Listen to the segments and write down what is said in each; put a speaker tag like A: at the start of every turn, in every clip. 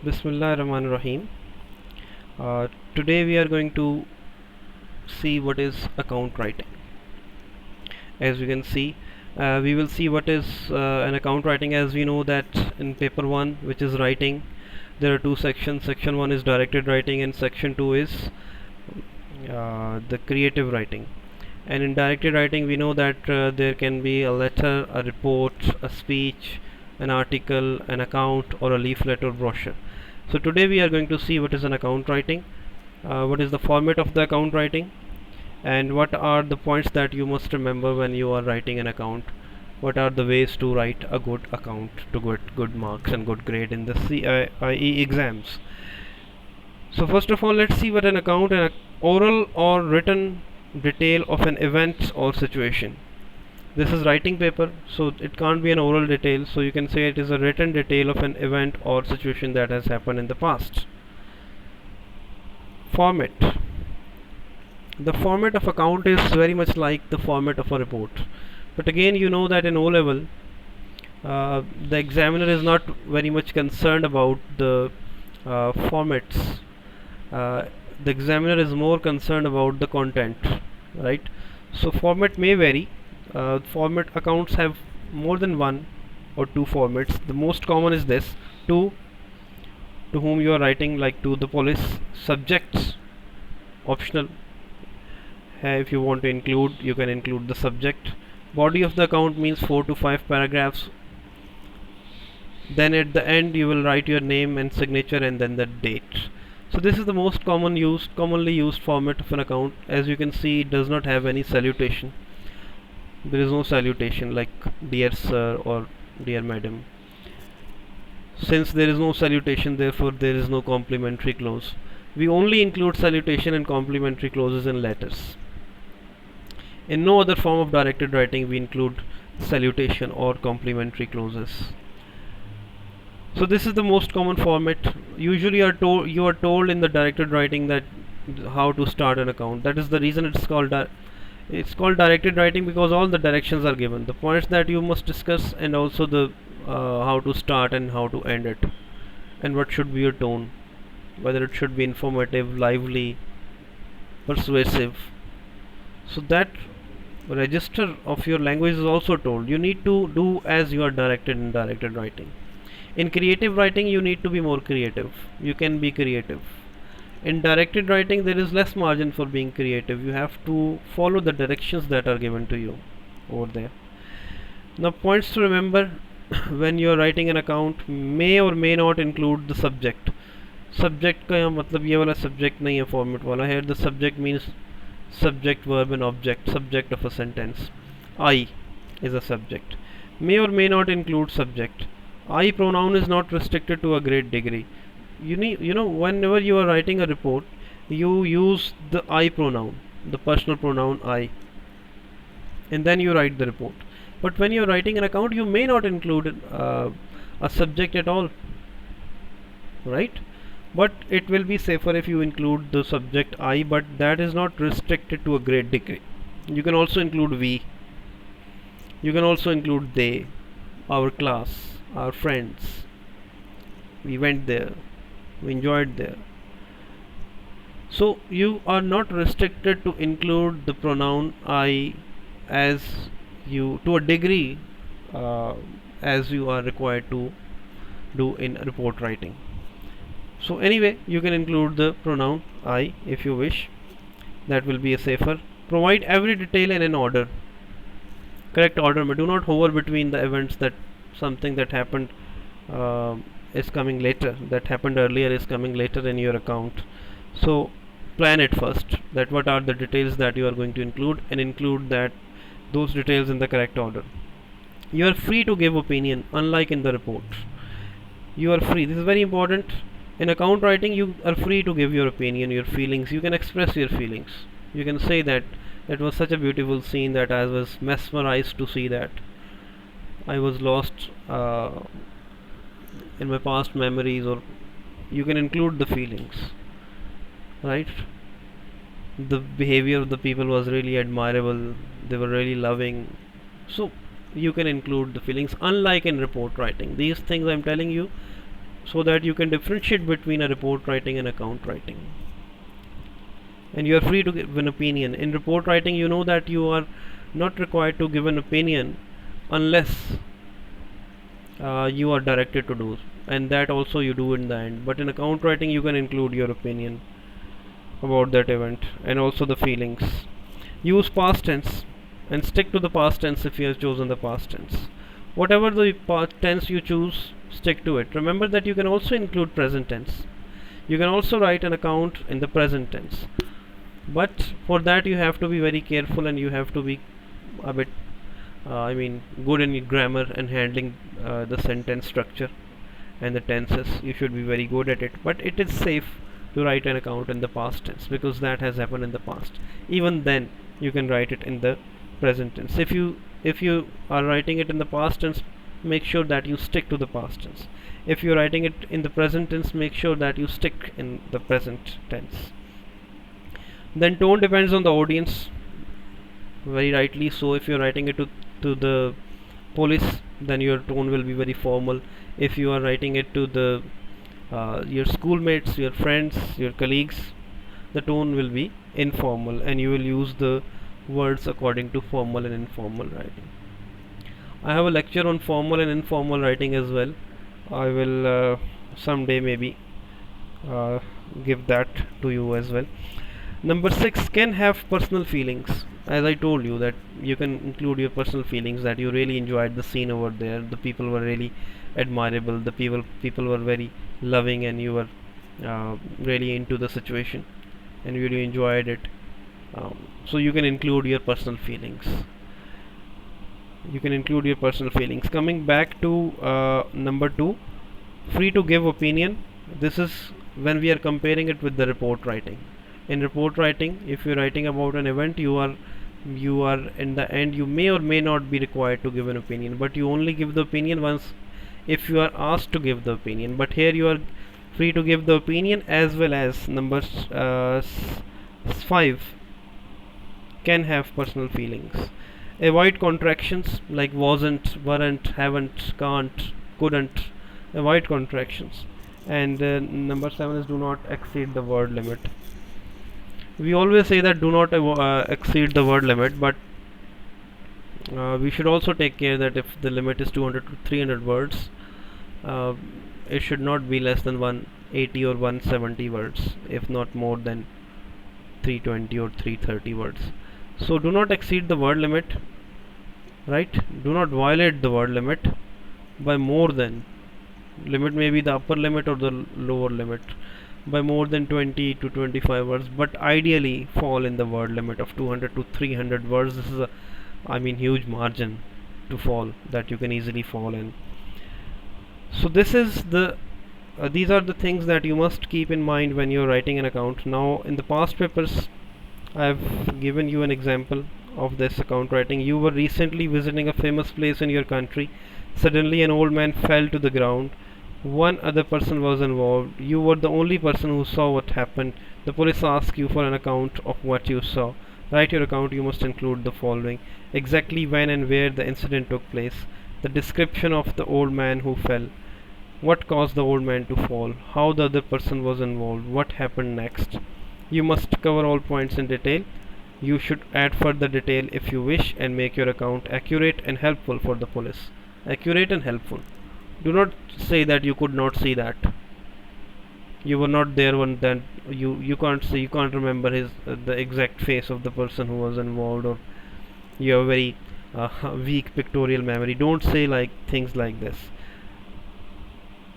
A: Bismillah Rahman Rahim. Today we are going to see what is account writing. As we can see, we will see what is an account writing. As we know that in paper 1, which is writing, there are two sections. Section 1 is directed writing and section 2 is the creative writing. And in directed writing we know that there can be a letter, a report, a speech, an article, an account, or a leaflet or brochure. So today we are going to see what is an account writing, what is the format of the account writing, and what are the points that you must remember when you are writing an account. What are the ways to write a good account to get good marks and good grade in the CIE exams. So first of all, let's see what an account, an oral or written detail of an event or situation. This is writing paper, so it can't be an oral detail, so you can say it is a written detail of an event or situation that has happened in the past. Format. The format of account is very much like the format of a report, but again you know that in O level the examiner is not very much concerned about the formats. The examiner is more concerned about the content, right? So format may vary. Format accounts have more than one or two formats. The most common is this: to whom you are writing, like to the police. Subjects, optional. If you want to include, you can include the subject. Body of the account means 4 to 5 paragraphs. Then at the end you will write your name and signature and then the date. So this is the most commonly used format of an account. As you can see, it does not have any salutation. There is no salutation like dear sir or dear madam. Since there is no salutation, therefore there is no complimentary clause. We only include salutation and complimentary clauses in letters. In no other form of directed writing we include salutation or complimentary clauses. So this is the most common format. Usually you are told in the directed writing that how to start an account. That is the reason it's called directed writing, because all the directions are given, the points that you must discuss, and also the how to start and how to end it, and what should be your tone, whether it should be informative, lively, persuasive. So that register of your language is also told. You need to do as you are directed in directed writing. In creative writing you need to be more creative. You can be creative. In directed writing there is less margin for being creative. You have to follow the directions that are given to you over there. Now points to remember when you are writing an account: may or may not include the subject. Subject का यहाँ मतलब ये वाला subject नहीं है format वाला. Here the subject means subject, verb and object, subject of a sentence. I is a subject. May or may not include subject. I pronoun is not restricted to a great degree. Whenever you are writing a report, you use the I pronoun, the personal pronoun I, and then you write the report. But when you are writing an account, you may not include a subject at all, right? But it will be safer if you include the subject I, but that is not restricted to a great degree. You can also include we. You can also include they, our class, our friends. We went there, we enjoyed there. So you are not restricted to include the pronoun I as you to a degree as you are required to do in report writing. So anyway, you can include the pronoun I if you wish. That will be a safer. Provide every detail in an order, correct order, but do not hover between the events. That something that happened is coming later, that happened earlier is coming later in your account. So plan it first, that what are the details that you are going to include, and include those details in the correct order. You are free to give opinion, unlike in the report. You are free. This is very important. In account writing you are free to give your opinion, your feelings. You can express your feelings. You can say that it was such a beautiful scene that I was mesmerized to see that. I was lost in my past memories, or you can include the feelings, right? The behavior of the people was really admirable, they were really loving. So you can include the feelings, unlike in report writing. These things I'm telling you so that you can differentiate between a report writing and account writing. And you are free to give an opinion. In report writing, you know that you are not required to give an opinion unless you are directed to do, and that also you do in the end. But in account writing, you can include your opinion about that event and also the feelings. Use past tense and stick to the past tense if you have chosen the past tense. Whatever the tense you choose, stick to it. Remember that you can also include present tense. You can also write an account in the present tense, but for that you have to be very careful, and you have to be a bit good in grammar and handling the sentence structure and the tenses. You should be very good at it, but it is safe to write an account in the past tense because that has happened in the past. Even then you can write it in the present tense. If you are writing it in the past tense, make sure that you stick to the past tense. If you're writing it in the present tense, make sure that you stick in the present tense. Then tone depends on the audience, very rightly so. If you're writing it to the police, then your tone will be very formal. If you are writing it to the your schoolmates, your friends, your colleagues, the tone will be informal, and you will use the words according to formal and informal writing. I have a lecture on formal and informal writing as well. I will someday maybe uh, give that to you as well. Number 6, can have personal feelings. As I told you that you can include your personal feelings, that you really enjoyed the scene over there, the people were really admirable, the people were very loving, and you were really into the situation and you really enjoyed it. So you can include your personal feelings. Coming back to number 2, free to give opinion. This is when we are comparing it with the report writing. In report writing, if you're writing about an event, you are in the end, you may or may not be required to give an opinion, but you only give the opinion once if you are asked to give the opinion. But here you are free to give the opinion, as well as number 5, can have personal feelings. Avoid contractions like wasn't, weren't, haven't, can't, couldn't. Avoid contractions. And number 7 is do not exceed the word limit. We always say that do not exceed the word limit, but we should also take care that if the limit is 200 to 300 words, uh, it should not be less than 180 or 170 words, if not more than 320 or 330 words. So do not exceed the word limit, right? Do not violate the word limit by more than, limit may be the upper limit or the lower limit, by more than 20 to 25 words, but ideally fall in the word limit of 200 to 300 words. This is a huge margin to fall, that you can easily fall in. So this is these are the things that you must keep in mind when you're writing an account. Now in the past papers, I've given you an example of this account writing. You were recently visiting a famous place in your country. Suddenly an old man fell to the ground. One other person was involved. You were the only person who saw what happened. The police asked you for an account of what you saw. Write your account. You must include the following: exactly when and where the incident took place, the description of the old man who fell, what caused the old man to fall, how the other person was involved, what happened next. You must cover all points in detail. You should add further detail if you wish, and make your account accurate and helpful for the police. Accurate and helpful. Do not say that you could not see that. You were not there when then you can't see, you can't remember the exact face of the person who was involved, or you have a very weak pictorial memory. Don't say like things like this.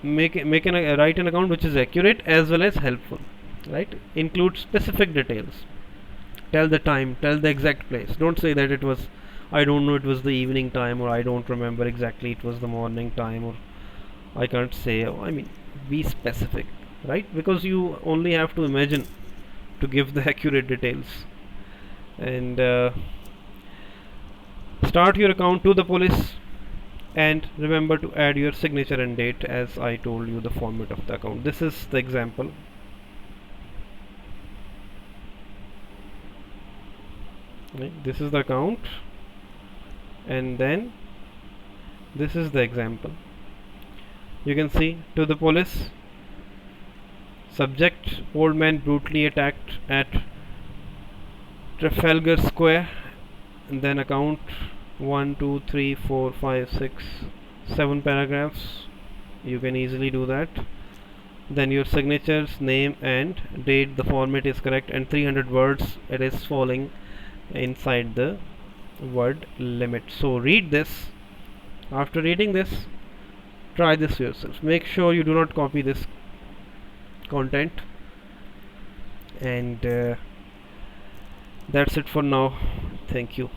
A: Write an account which is accurate as well as helpful. Right? Include specific details. Tell the time, tell the exact place. Don't say that it was, I don't know, it was the evening time, or I don't remember exactly, it was the morning time, or I can't say. Be specific, right? Because you only have to imagine to give the accurate details. And start your account to the police, and remember to add your signature and date, as I told you the format of the account. This is the example. Right? This is the account, and then this is the example. You can see, to the police. Subject: old man brutally attacked at Trafalgar Square. And then account: 1 2 3 4 5 6 7 paragraphs. You can easily do that. Then your signatures, name and date, the format is correct, and 300 words it is falling inside the word limit. So read this. After reading this, try this yourself. Make sure you do not copy this content. And that's it for now. Thank you.